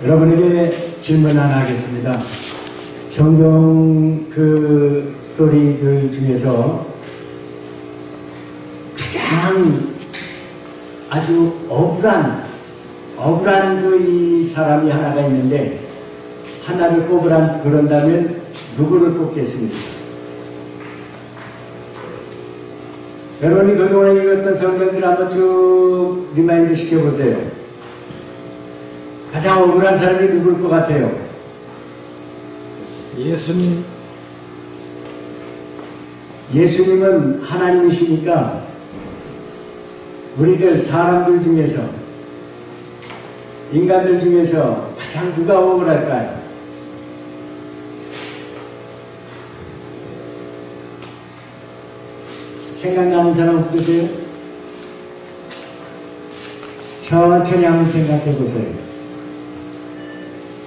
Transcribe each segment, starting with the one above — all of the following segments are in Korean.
여러분에게 질문 하나 하겠습니다. 성경 그 스토리들 중에서 가장 아주 억울한 그 이 사람이 하나가 있는데, 하나를 그런다면 누구를 꼽겠습니까? 여러분이 그동안에 읽었던 성경들 한번 쭉 리마인드 시켜보세요. 가장 억울한 사람이 누굴 것 같아요? 예수님. 예수님은 하나님이시니까 우리들 사람들 중에서, 인간들 중에서 가장 누가 억울할까요? 생각나는 사람 없으세요? 천천히 한번 생각해 보세요.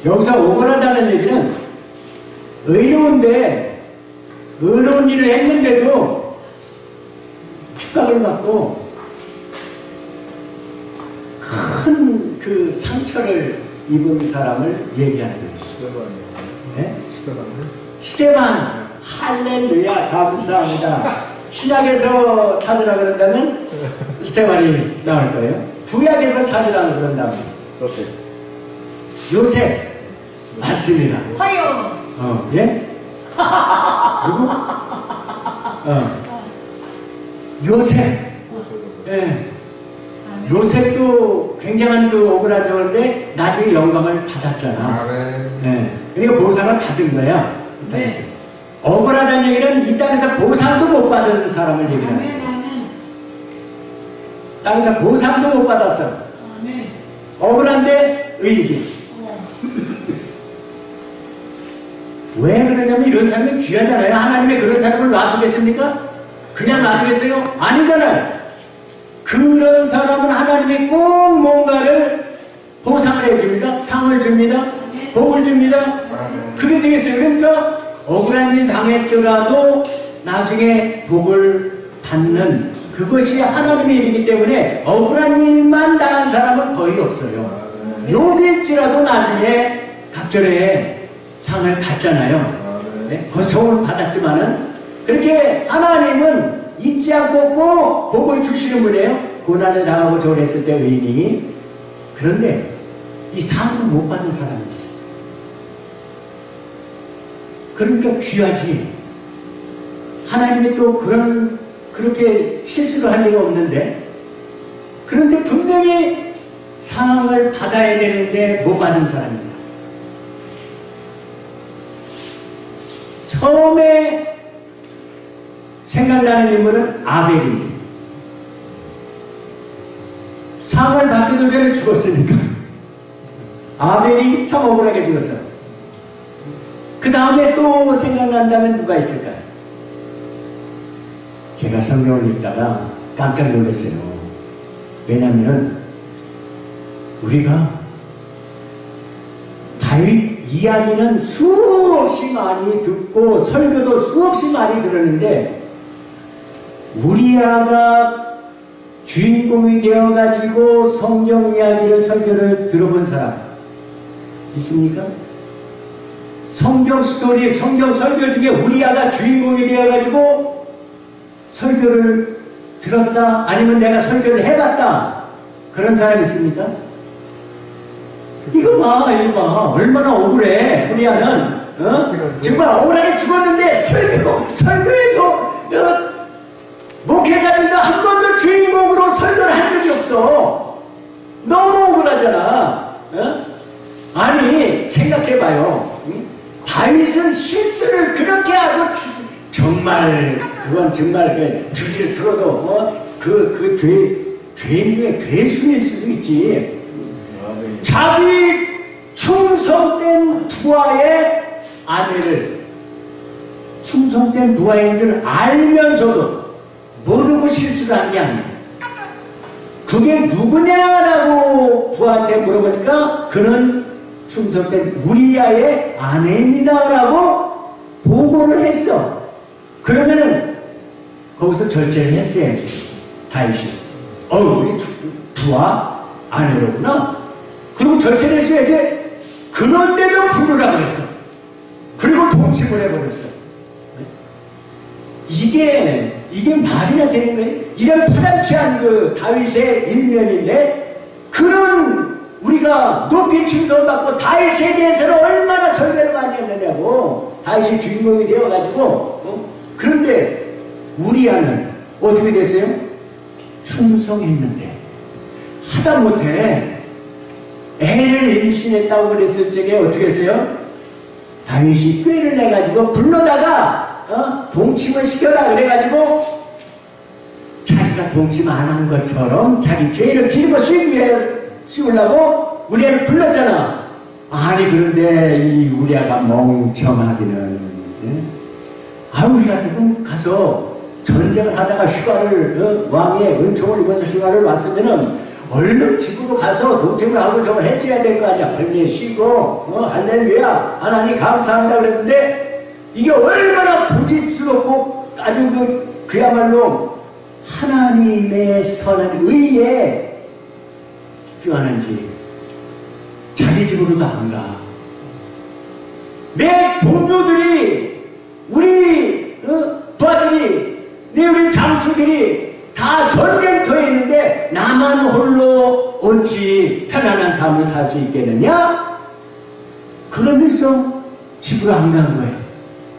여기서 억울하다는 얘기는 의로운 일을 했는데도 핍박을 받고 큰 그 상처를 입은 사람을 얘기하는 거예요. 네? 시대만. 할렐루야, 감사합니다. 신약에서 찾으라 그런다면 스테반이 나올 거예요. 구약에서 찾으라 그런다면 요셉. 맞습니다. 화요. 예? 누구? 요셉. 예. 요셉도 굉장한 그 억울한 적인데 나중에 영광을 받았잖아. 예. 그러니까 보상을 받은 거야. 이 땅에서. 억울하다는 얘기는 이 땅에서 보상도 못 받은 사람을 얘기하는 거야. 땅에서 보상도 못 받았어. 억울한데 의기. 왜 그러냐면 이런 사람이 귀하잖아요. 하나님의 그런 사람을 놔두겠습니까? 그냥 놔두겠어요? 아니잖아요. 그런 사람은 하나님이 꼭 뭔가를 보상을 해줍니다. 상을 줍니다. 복을 줍니다. 그게 되겠어요. 그러니까 억울한 일 당했더라도 나중에 복을 받는 그것이 하나님의 일이기 때문에 억울한 일만 당한 사람은 거의 없어요. 욥일지라도 나중에 갑절에 상을 받잖아요. 네? 고통을 받았지만은 그렇게 하나님은 잊지 않고 꼭 복을 주시는 분이에요. 고난을 당하고 저랬을 때 의인이. 그런데 이 상을 못 받은 사람이 있어요. 그러니까 귀하지. 하나님이 또 그렇게 실수를 할 리가 없는데, 그런데 분명히 상을 받아야 되는데 못 받은 사람입니다. 처음에 생각나는 인물은 아벨입니다. 상을 받기도 전에 죽었으니까. 아벨이 참 억울하게 죽었어요. 그 다음에 또 생각난다면 누가 있을까요? 제가 성경을 읽다가 깜짝 놀랐어요. 왜냐하면 우리가 다윗 이야기는 수없이 많이 듣고 설교도 수없이 많이 들었는데, 우리아가 주인공이 되어가지고 성경 이야기를 설교를 들어본 사람 있습니까? 성경 스토리, 성경 설교 중에 우리아가 주인공이 되어가지고 설교를 들었다, 아니면 내가 설교를 해봤다, 그런 사람 있습니까? 이거 봐. 얼마나 억울해. 우리아는 정말 억울하게 죽었는데 설교에도 목회자들도 한 번도 주인공으로 설교를 한 적이 없어. 너무 억울하잖아. 아니, 생각해봐요. 다윗은 실수를 그렇게 하고 정말 그건 정말 주지를 들어도 그 죄인 중에 괴순일 수도 있지. 자기 충성된 부하의 아내를, 충성된 부하인 줄 알면서도 모르고 실수를 한 게 아니에요. 그게 누구냐라고 부하한테 물어보니까 그는 충성된 우리아의 아내입니다 라고 보고를 했어. 그러면은 거기서 절제를 했어야지. 다윗이 우리 부하 아내로구나. 그럼 절제를 했어야지. 그런데도 부르라 그랬어. 그리고 동침을 해버렸어. 이게 말이나 되는 거예요? 이런 파렴치한 그 다윗의 일면인데, 그는 우리가 높이 칭송받고 다윗에 대해서는 얼마나 설교를 많이 했느냐고. 다윗이 주인공이 되어가지고, 그런데 우리아는 어떻게 됐어요? 충성했는데 하다못해 애를 임신했다고 그랬을 적에 어떻게 했어요? 다윗이 꾀를 내가지고 불러다가 동침을 시켜라 그래가지고 자기가 동침 안 한 것처럼 자기 죄를 뒤집어 씌우려고 우리아를 불렀잖아. 아니 그런데 이 우리아가 멍청하기는, 우리 같으면 가서 전쟁을 하다가 휴가를, 왕의 은총을 입어서 휴가를 왔으면은 얼른 집으로 가서 동침을 하고 저걸 했어야 될 거 아니야. 빨리 쉬고, 할렐루야, 하나님 감사합니다 그랬는데, 이게 얼마나 고집스럽고 아주 그야말로 하나님의 선한 의에 집중하는지 자기 집으로도 안 가. 내 동료들이, 우리 부하들이, 우리 장수들이 다 전쟁터에 있는데 나만 홀로 어찌 편안한 삶을 살 수 있겠느냐? 그러면서 집으로 안 간 거예요.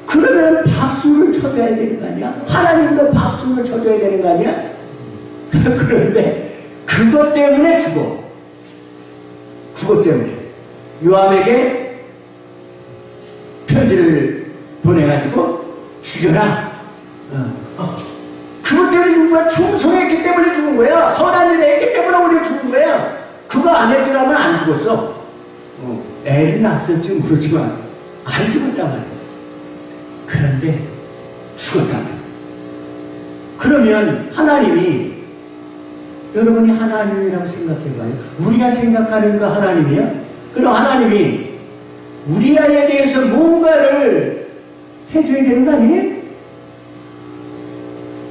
그러면 박수를 쳐줘야 되는 거 아니야? 하나님도 박수를 쳐줘야 되는 거 아니야? 그런데 그것 때문에 죽어. 그것 때문에 요압에게 편지를 보내가지고 죽여라. 그것 때문에 죽은 거야. 충성했기 때문에 죽은 거야. 선한 일을 했기 때문에 우리가 죽은 거야. 그거 안 했더라면 안 죽었어. 애를 낳았을지 모르지만 안 죽었단 말이야. 그런데 죽었단 말이야. 그러면 하나님이, 여러분이 하나님이라고 생각해봐요. 우리가 생각하는 거 하나님이야? 그럼 하나님이 우리아에 대해서 뭔가를 해줘야 되는 거 아니에요?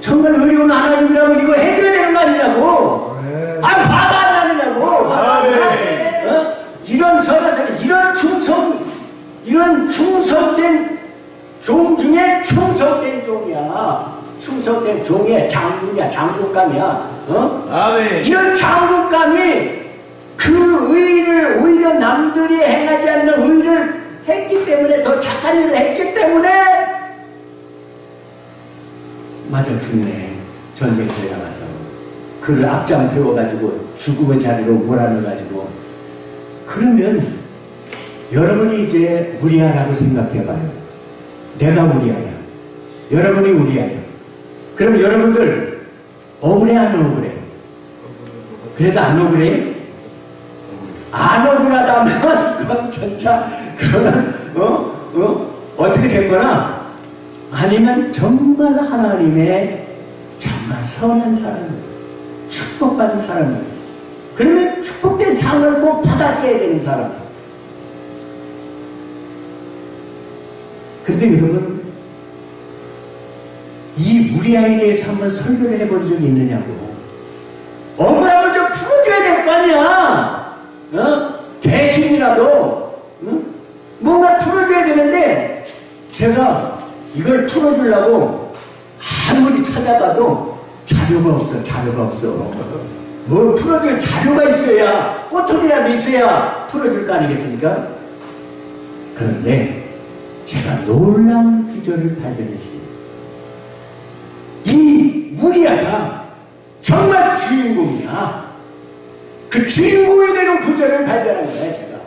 정말 어려운 하나님이라면 이거 해줘야 되는 거 아니냐고. 화가 안 나느냐고. 화가 안 나. 이런 선한, 이런 충성된 종 중에 충성된 종이야. 충성된 종의 장군이야. 장군감이야. 이런 장군감이 그 의를 오히려 남들이 행하지 않는 의를 했기 때문에, 더 착한 일을 했기 때문에 맞아 죽네. 전쟁터에 나가서 그를 앞장 세워가지고 죽음의 자리로 몰아넣어가지고. 그러면 여러분이 이제 우리아라고 생각해봐요. 내가 우리아야. 여러분이 우리아야. 그럼 여러분들 억울해 안 억울해? 그래도 안 억울해요? 안 억울하다면 그건 전차, 그거는 어떻게 됐거나, 아니면 정말 하나님의 정말 선한 사람, 축복받은 사람, 그러면 축복된 상을 꼭 받았어야 되는 사람. 그런데 여러분, 이 우리아에 대해서 한번 설교를 해본 적이 있느냐고. 억울함을 좀 풀어줘야 될 거 아니야. 대신이라도 뭔가 풀어줘야 되는데, 제가 이걸 풀어주려고 아무리 찾아봐도 자료가 없어. 뭘 풀어줄 자료가 있어야, 꼬투리라도 있어야 풀어줄 거 아니겠습니까? 그런데 제가 놀라운 구절을 발견했습니다. 이 우리아가 정말 주인공이야. 그 주인공이 되는 구절을 발견한 거야, 제가.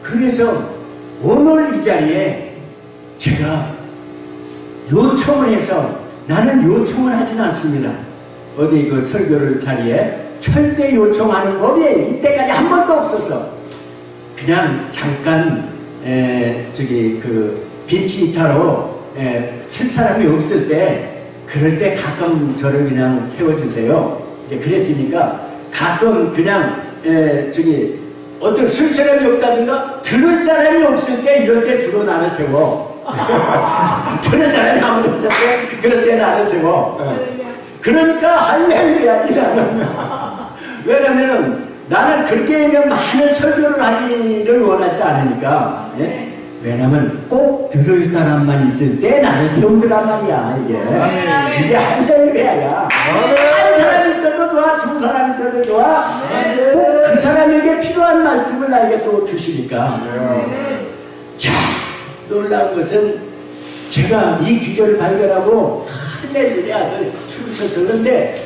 그래서 오늘 이 자리에 제가 요청을 해서, 나는 요청을 하지는 않습니다. 어디 그 설교를 자리에 절대 요청하는 법이 이때까지 한 번도 없어서, 그냥 잠깐 빈치 이타로 쓸 사람이 없을 때, 그럴 때 가끔 저를 그냥 세워주세요. 이제 그랬으니까 가끔 그냥 어떤 쓸 사람이 없다든가 들을 사람이 없을 때, 이럴 때 주로 나를 세워. 들을 사람이 아무도 없을 때 그럴 때 나를 세워. 그러니까 할렐루야지 나는. 왜냐면은 나는 그렇게 많은 설교를 하기를 원하지 않으니까. 예? 왜냐면 꼭 들을 사람만 있을 때 나는 세우더란 말이야, 이게. 그게 할렐루야야. 한 사람 있어도 좋아, 두 사람 있어도 좋아. 꼭 그 사람에게 필요한 말씀을 나에게 또 주시니까. 자, 놀라운 것은 제가 이 귀절을 발견하고 할렐루야를 춤췄어. 그런데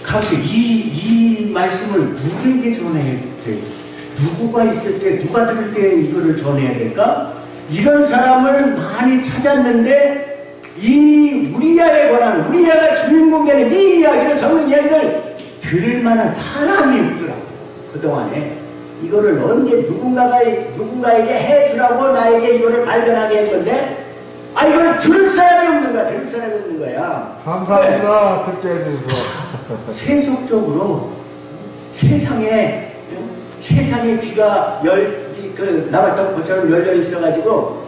가서 이 말씀을 누구에게 전해야 돼? 누구가 있을 때, 누가 들을 때 이거를 전해야 될까? 이런 사람을 많이 찾았는데 이 우리야에 관한, 우리야가 주인공 되는 이 이야기를, 적는 이야기를 들을 만한 사람이 없더라고. 그동안에 이거를 언제 누군가에게 해주라고 나에게 이거를 발견하게 했는데, 아, 이걸 들을 사람이 없는 거야. 들을 사람이 없는 거야. 감사합니다. 듣게 해주셔서. 세속적으로 세상에 귀가 나발떡 것처럼 열려 있어가지고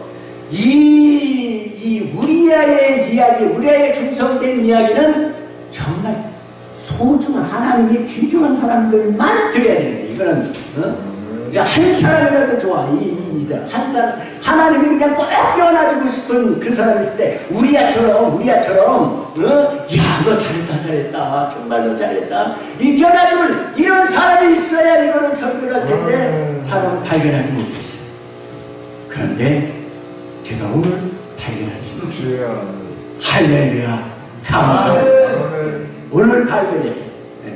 이 우리아의 이야기, 우리아의 중성된 이야기는 정말 소중한, 하나님이 귀중한 사람들만 들어야 되는 거예요. 이거는 한 사람이라도 좋아. 한 사람, 하나님이 그냥 꼭 깨어나주고 싶은 그 사람이 있을 때, 우리야처럼, 야, 너 잘했다. 정말로 잘했다. 이 깨어나주는 이런 사람이 있어야 이거는 설교를 할 텐데, 사람은 발견하지 못했어요. 그런데 제가 오늘 발견했습니다. 할렐루야. 감사합니다. 오늘 발견했어요. 네.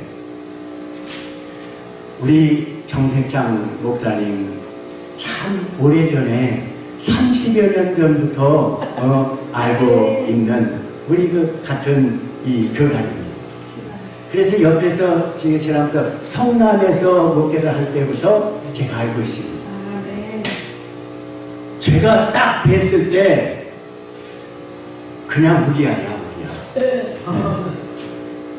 우리 정생창 목사님 참 오래전에 30여 년 전부터 알고 있는 우리 그 같은 이 교단입니다. 그래서 옆에서 지나면서 성남에서 목회를 할 때부터 제가 알고 있습니다. 제가 딱 뵀을 때 그냥 우리야. 네.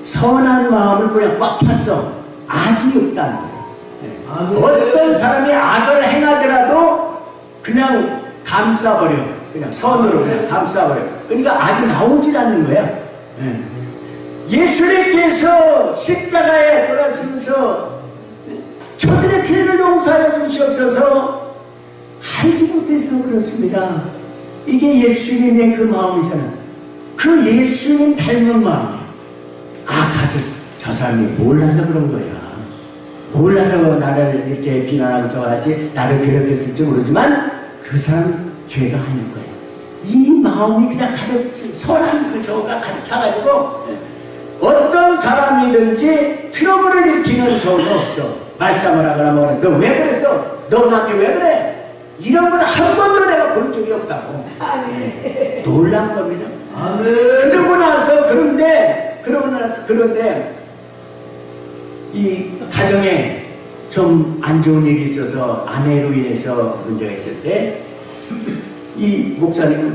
선한 마음을 그냥 꽉 찼어. 악이 없다는 거예요. 네. 어떤 사람이 악을 행하더라도 그냥 감싸버려. 그냥 선으로 그냥 감싸버려. 그러니까 악이 나오질 않는 거야. 네. 예수님께서 십자가에 돌아서면서 저들의 죄를 용서하여 주시옵소서 알지 못해서 그렇습니다. 이게 예수님의 그 마음이잖아. 그 예수님 닮은 마음이야. 가서 저 사람이 몰라서 그런 거야. 몰라서 나를 이렇게 비난하고 저하지, 나를 괴롭혔을지 모르지만 그 사람 죄가 아닐 거야. 이 마음이 그냥 가득, 선한 그 저가 가득 차가지고 어떤 사람이든지 트러블을 일으키는 저는 없어. 말싸움을 하거나 뭐거나, 너 왜 그랬어? 너 나한테 왜 그래? 이런 건 한 번도 내가 본 적이 없다고. 네. 놀란 겁니다. 그러고 나서 그런데 이 가정에 좀 안 좋은 일이 있어서 아내로 인해서 문제가 있을 때 이 목사님은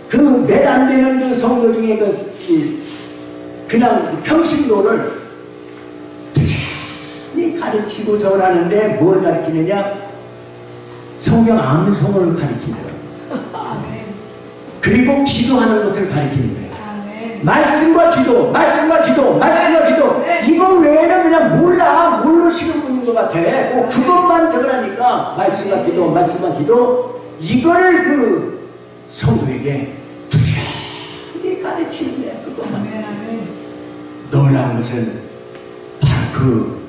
그 몇 안 되는 그 성도 중에 그냥 평신도를 부지런히 가르치고 저걸 하는데 뭘 가르치느냐? 성경 암송을 가르치더라고요. 그리고 기도하는 것을 가르치는 거예요. 말씀과 기도. 이거 외에는 그냥 모르시는 분인 것 같아. 꼭 그것만 적으라니까. 말씀과 기도. 이거를 그 성도에게 두려움이 가르치는 거야. 그것만. 놀라운 것은 바로 그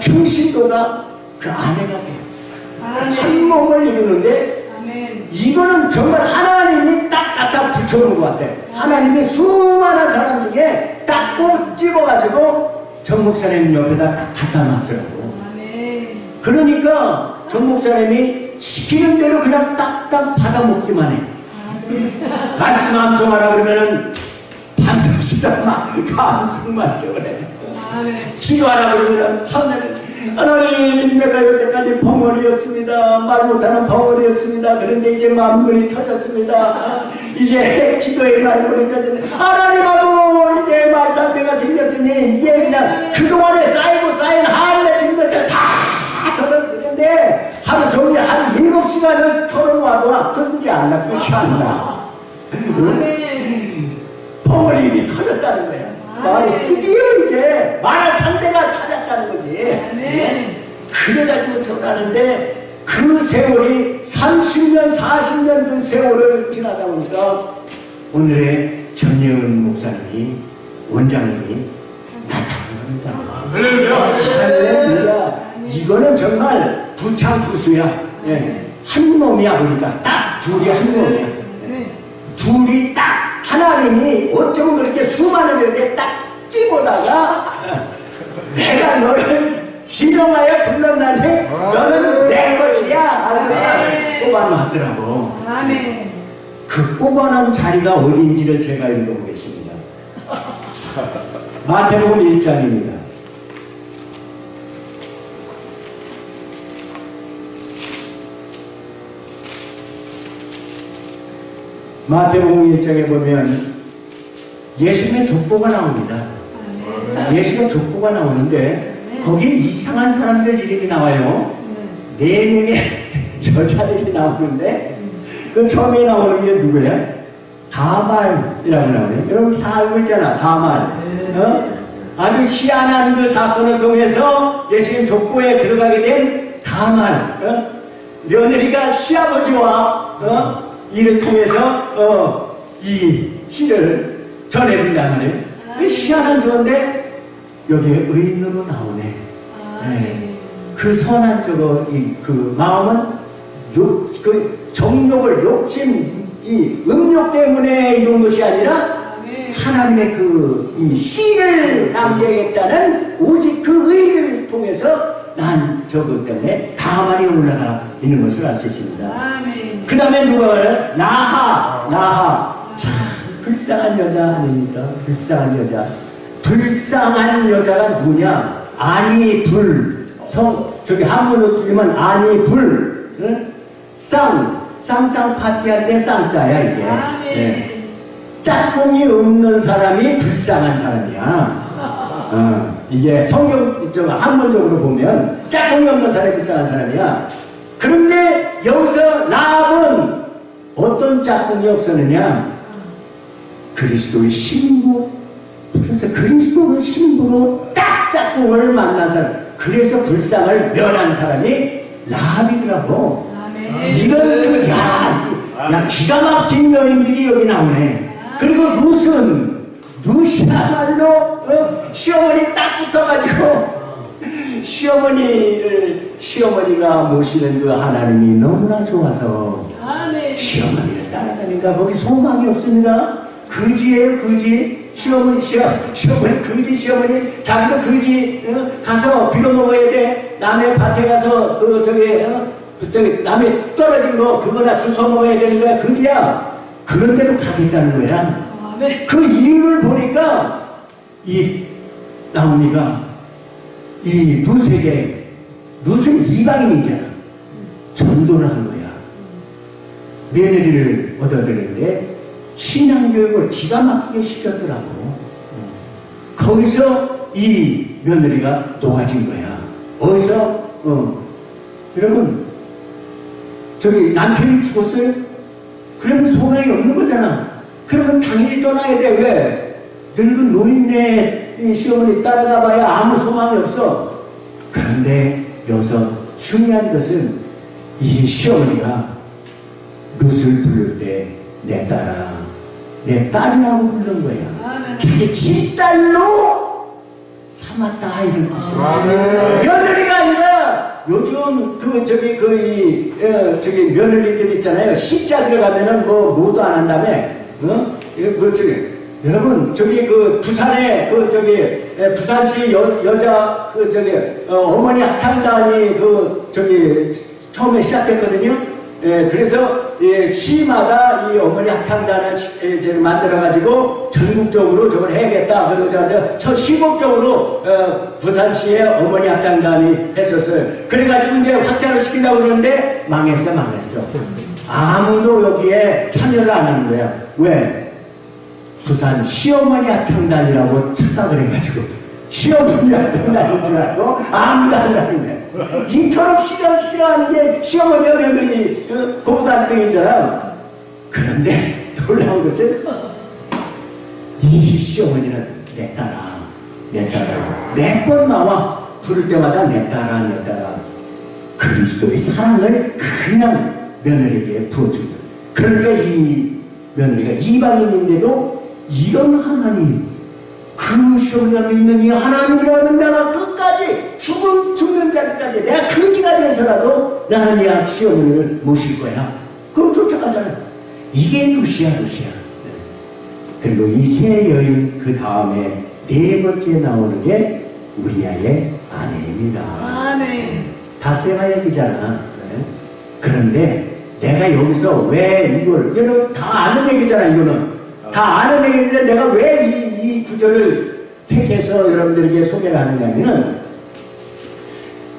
평신도가 그 아내가 돼요. 한 몸을 이루는데 이거는 정말 하나님이 딱 갖다 붙여놓은 것 같아. 하나님이 수많은 사람 중에 딱 꼭 집어가지고 정 목사님 옆에다 딱 갖다 놨더라고. 그러니까 정 목사님이 시키는 대로 그냥 딱딱 받아먹기만 해. 말씀 암송하라 그러면은 반드시 암송만 저래. 기도하라 그러면은 하나님, 내가 여태까지 벙어리였습니다. 말 못하는 벙어리였습니다. 그런데 이제 만물이 터졌습니다. 이제 기도의 말문이까지 하나님하고 이제 말상대가 생겼으니 이게 그냥 그동안에 쌓인 한맺힌 것을 다 털어주는데 하루 종일 한 7시간을 털어놓아도 끝이 안 나. 벙어리 입이 터졌다는 거야. 바로 드디어 이제 말할 상대가 찾았다는 거지. 네? 그래가지고 전하는데 그 세월이 30년, 40년 그 세월을 지나다 보니까 오늘의 전예은 목사님이, 원장님이 나타난 겁니다. 할렐루야. 이거는 정말 부창부수야. 예. 한 놈이야 보니까 딱 둘이 한 놈이야. 둘이 딱 하나님이 어쩌면 그렇게 수많은 이렇게 딱 집어다가 내가 너를 지정하여 불렀나니 너는 내 것이야 하고 딱 꼽아놨더라고. 그 꼽아놓은 자리가 어딘지를 제가 읽어보겠습니다. 마태복음 1장입니다. 마태복음 1장에 보면 예수님의 족보가 나옵니다. 예수의 족보가 나오는데 거기에 이상한 사람들 이름이 나와요. 4명의 여자들이 나오는데 그 처음에 나오는 게 누구야? 다말이라고 나오네요. 여러분 다 알고 있잖아. 다말. 아주 희한한 그 사건을 통해서 예수님 족보에 들어가게 된 다말. 며느리가 시아버지와 이를 통해서 이 시를 전해준단 말이에요. 희한한 조인데 여기에 의인으로 나오네. 네. 그 선한 그 마음은 그 정욕을 욕심, 이 음욕 때문에 이런 것이 아니라 하나님의 이 씨를 남겨야겠다는 오직 그 의를 통해서 난 저것 때문에 다만이 올라가 있는 것을 알 수 있습니다. 그 다음에 누가 말해요? 나하. 참 불쌍한 여자 아닙니까? 불쌍한 여자. 불쌍한 여자가 누구냐? 아니 저기 한문으로 틀리면 아니 응? 쌍 파티할 때 쌍자야 이게. 네. 짝꿍이 없는 사람이 불쌍한 사람이야. 이게 성경 한문적으로 보면 짝꿍이 없는 사람이 불쌍한 사람이야. 그런데 여기서 라합은 어떤 짝꿍이 없었느냐? 그리스도의 신부. 그래서 그리스도의 신부로 딱 짝꿍을 만난 사람. 그래서 불쌍을 면한 사람이 라합이더라고. 이런 야 기가 막힌 여인들이 여기 나오네. 그리고 룻이야말로 시어머니 딱 붙어가지고 시어머니가 모시는 그 하나님이 너무나 좋아서 시어머니를 따라다니까 거기 소망이 없습니다. 거지예요, 거지. 시어머니 거지 시어머니. 자기도 거지. 가서 빌어먹어야 돼. 남의 밭에 가서 저기 남의 떨어진 거 그거나 주워 먹어야 되는 거야. 거지야. 그런데도 가겠다는 거야. 그 이유를 보니까 이 나오미가 이 룻은 이방인이잖아. 전도를 한 거야. 며느리를 얻어들였는데 신앙교육을 기가 막히게 시켰더라고. 거기서 이 며느리가 녹아진 거야. 어디서? 여러분 저기 남편이 죽었어요? 그러면 소망이 없는 거잖아. 그러면 당연히 떠나야 돼. 왜? 늙은 노인네 이 시어머니 따라가 봐야 아무 소망이 없어. 그런데 여기서 중요한 것은 이 시어머니가 룻을 부를 때 내 딸이라고 부른 거야. 자기 친딸로 삼았다 이런 뜻이야. 며느리가 아니라 요즘 저기 며느리들 있잖아요. 십자 들어가면은 모두 안 한다며. 여러분 저기 부산에 부산시 여자 어머니 합창단이 처음에 시작했거든요. 그래서 시마다 이 어머니 합창단을 만들어가지고 전국적으로 저걸 해야겠다. 그리고 저한테 시국적으로 부산시에 어머니 합창단이 했었어요. 그래가지고 이제 확장을 시키려고 그러는데 망했어. 아무도 여기에 참여를 안 하는 거야. 왜? 부산 시어머니 합창단이라고 착각을 해가지고 시어머니 합창단인 줄 알고 아무도 안 하는 거야. 이토록 싫어하는 게 시어머니와 며느리 고부 갈등이잖아. 그런데 놀라운 것은 이 시어머니는 내 딸아, 내 딸아. 몇 번 나와. 부를 때마다 내 딸아, 내 딸아. 그리스도의 사랑을 그냥 며느리에게 부어준 거예요. 그러니까 이 며느리가 이방인인데도 이런 하나님, 그 시험을 있는 이 하나님이라는 내가 끝까지 죽는 자리까지 내가 거지가 돼서라도 나는 이 시험을 모실 거야. 그럼 쫓아가잖아요. 이게 루시아. 그리고 이 세 여인 그 다음에 네 번째 나오는 게 우리아의 아내입니다. 아멘. 다세마 얘기잖아. 네? 그런데 내가 여기서 왜 이거는 다 아는 얘기잖아. 이거는 다 아는 얘기인데 내가 왜 이 구절을 택해서 여러분들에게 소개를 하느냐면,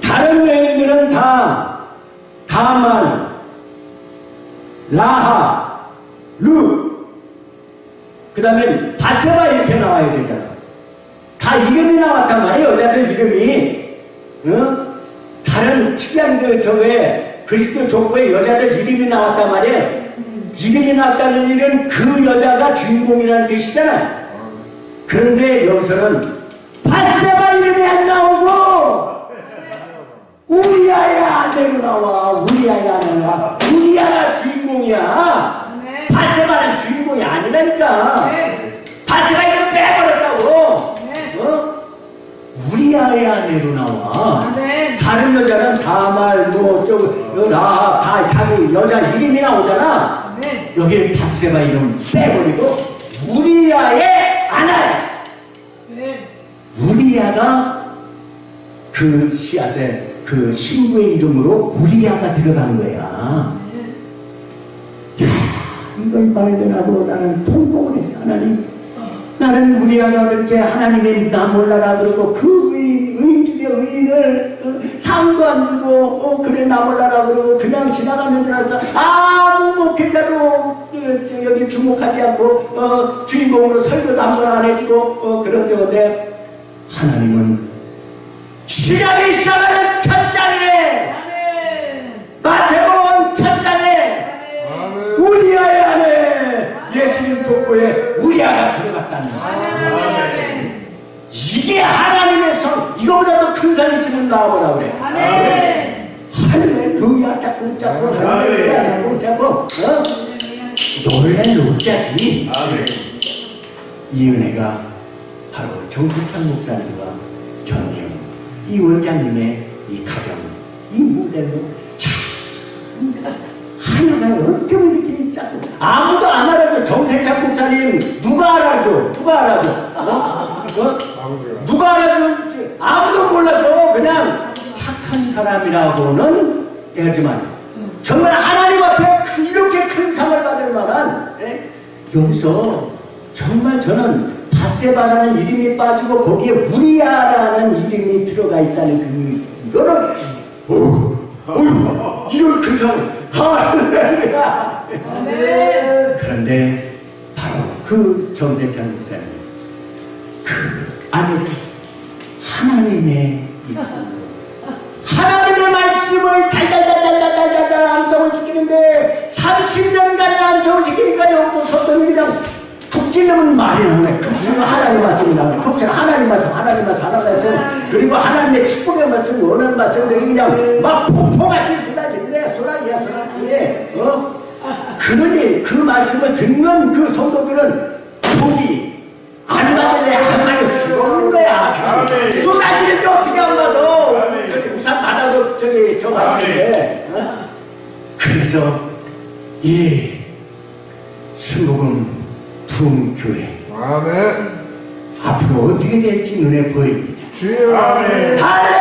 다른 여인들은 다 다만, 라하, 루, 그 다음에 바세바 이렇게 나와야 되잖아. 다 이름이 나왔단 말이에요. 여자들 이름이. 다른 특이한 저거에 그리스도 족보에 여자들 이름이 나왔단 말이에요. 이름이 나왔다는 일은 그 여자가 주인공이라는 뜻이잖아요. 그런데 여기서는 바세바 이름이 안 나오고 우리아의 아내로 나와. 우리아의 아내가 우리아가 주인공이야. 바세바는 주인공이 아니라니까. 바세바 이름 빼버렸다고. 우리아의 아내로 나와. 다른 여자는 다말 라합 다 자기 여자 이름이 나오잖아. 여기 바세바 이름 빼버리고 우리아의 아내. 우리아가 그 씨앗에 그 신부의 이름으로 우리아가 들어간 거야. 야, 이걸 발견하고 나는 통곡을 했어. 하나님, 나는 우리아가 그렇게 하나님의 나 몰라라 그러고 그 의인 중에 의인을 상도 안 주고 그래 나 몰라라 그러고 그냥 지나가는 줄 알았어. 아무 목회자도 여기 주목하지 않고 주인공으로 설교도 한 번 안 해주고 그런 저건데, 하나님은 시작이 시작하는 첫 장에 마태복음 첫 장에 우리아의 아내 예수님 족보에 우리아가 들어갔다는 거야. 이게 하나님의 성. 이거보다 더 큰 산 있으면 나와보라 그래. 할렐루야 자꾸 할렐루야 자꾸 놀랄 노자지. 이 은혜가 바로 정수찬 목사님과 전영 이 원장님의 이 가정, 이 모델로 참 하나가 어쩜 이렇게 자꾸 아무도 안 알아줘. 정세찬 목사님 누가 알아줘? 누가 알아줘? 아무도 몰라줘. 그냥 착한 사람이라고는 하지만 정말 하나님 앞에 이렇게 큰 상을 받을 만한 여기서 정말 저는 바세바라는 이름이 빠지고 거기에 우리아라는 이름이 들어가 있다는 이거는 이런 큰 상. 할렐루야. 그런데 바로 그 정세찬 목사님 그 아내가 하나님의 말씀을 달달달달달달달 암송을 시키는데 30년간 암송을 시키니까 여기서 서동이랑 툭 찌르면 말이 나오네. 급수는 하나님 말씀이 나오네. 급수는 하나님 말씀. 그리고 하나님의 축복의 말씀, 원하는 말씀들이 그냥 막 폭포같이 쏟아지는데 소라기야. 그러니 그 말씀을 듣는 그 성도들은 속이 안 받는데 한 마디 수가 없는 거야. 쏟아지는데 어떻게 안 받아? 우산 받아도 저거 하는데. 그래서 이 순복음 부흥교회 앞으로 어떻게 될지 눈에 보입니다. 주여. 할렐루야.